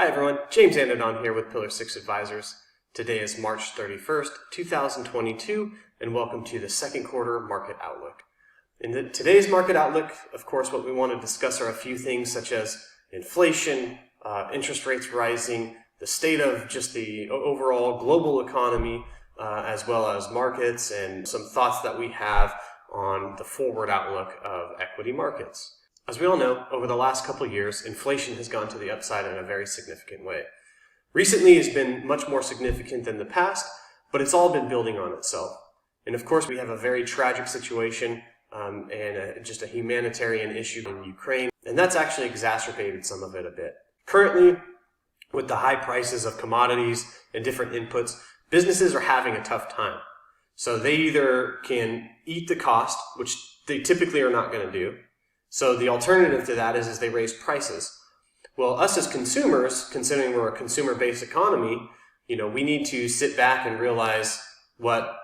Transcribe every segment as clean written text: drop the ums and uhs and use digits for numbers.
Hi everyone, James Andadon here with Pillar 6 Advisors. Today is March 31st, 2022, and welcome to the second quarter market outlook. In today's market outlook, of course, what we want to discuss are a few things such as inflation, interest rates rising, the state of just the overall global economy, as well as markets, and some thoughts that we have on the forward outlook of equity markets. As we all know, over the last couple of years, inflation has gone to the upside in a very significant way. Recently, it's been much more significant than the past, but it's all been building on itself. And of course, we have a very tragic situation and just a humanitarian issue in Ukraine, and that's actually exacerbated some of it a bit. Currently, with the high prices of commodities and different inputs, businesses are having a tough time. So they either can eat the cost, which they typically are not going to do. So the alternative to that is they raise prices. Well, us as consumers, considering we're a consumer-based economy, we need to sit back and realize what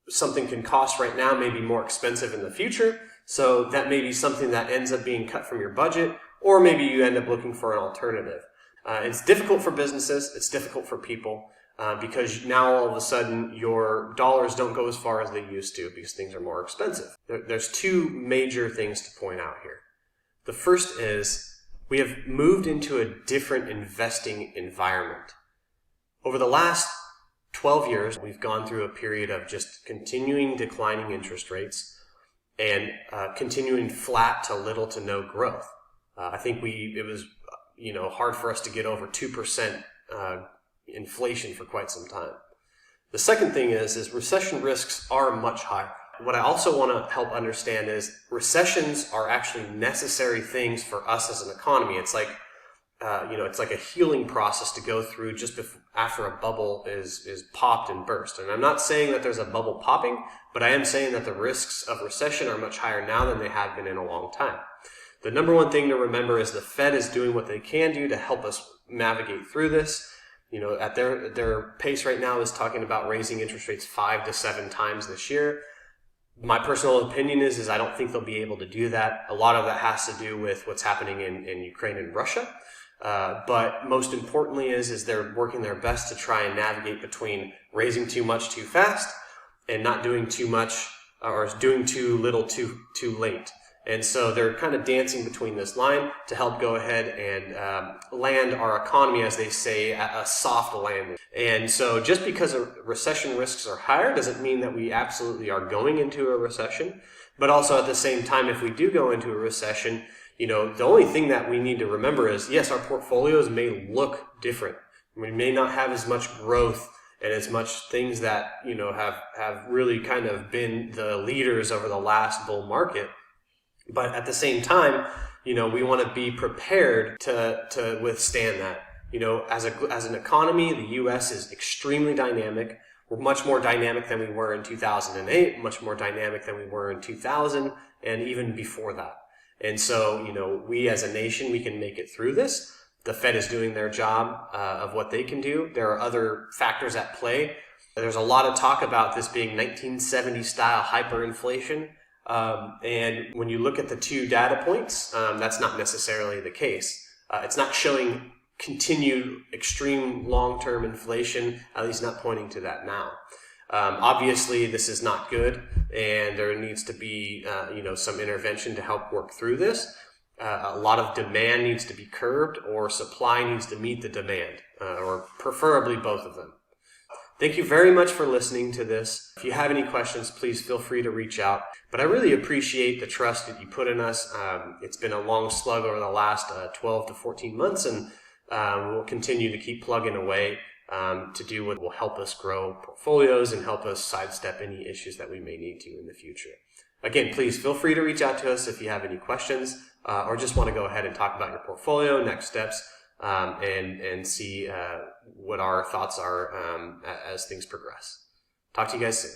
something can cost right now may be more expensive in the future. So that may be something that ends up being cut from your budget, or maybe you end up looking for an alternative. It's difficult for businesses. It's difficult for people because now all of a sudden your dollars don't go as far as they used to because things are more expensive. There's two major things to point out here. The first is we have moved into a different investing environment. Over the last 12 years, we've gone through a period of just continuing declining interest rates and continuing flat to little to no growth. I think it was hard for us to get over 2% inflation for quite some time. The second thing is recession risks are much higher. What I also want to help understand is recessions are actually necessary things for us as an economy. It's like it's like a healing process to go through just after a bubble is popped and burst. And I'm not saying that there's a bubble popping, but I am saying that the risks of recession are much higher now than they have been in a long time. The number one thing to remember is the Fed is doing what they can do to help us navigate through this. At their pace right now is talking about raising interest rates 5 to 7 times this year. My personal opinion is I don't think they'll be able to do that. A lot of that has to do with what's happening in Ukraine and Russia. But most importantly is they're working their best to try and navigate between raising too much too fast and not doing too much or doing too little too late. And so they're kind of dancing between this line to help go ahead and land our economy, as they say, at a soft landing. And so just because recession risks are higher doesn't mean that we absolutely are going into a recession. But also at the same time, if we do go into a recession, the only thing that we need to remember is, yes, our portfolios may look different. We may not have as much growth and as much things that, have really kind of been the leaders over the last bull market. But at the same time, we want to be prepared to withstand that. As an economy, the U.S. is extremely dynamic. We're much more dynamic than we were in 2008, much more dynamic than we were in 2000, and even before that. And so, we as a nation, we can make it through this. The Fed is doing their job of what they can do. There are other factors at play. There's a lot of talk about this being 1970 style hyperinflation. And when you look at the two data points, that's not necessarily the case. It's not showing continued extreme long-term inflation, at least not pointing to that now. Obviously, this is not good, and there needs to be, some intervention to help work through this. A lot of demand needs to be curbed, or supply needs to meet the demand, or preferably both of them. Thank you very much for listening to this. If you have any questions, please feel free to reach out. But I really appreciate the trust that you put in us. It's been a long slug over the last 12 to 14 months, and we'll continue to keep plugging away to do what will help us grow portfolios and help us sidestep any issues that we may need to in the future. Again, please feel free to reach out to us if you have any questions or just want to go ahead and talk about your portfolio, next steps, and see what our thoughts are as things progress. Talk to you guys soon.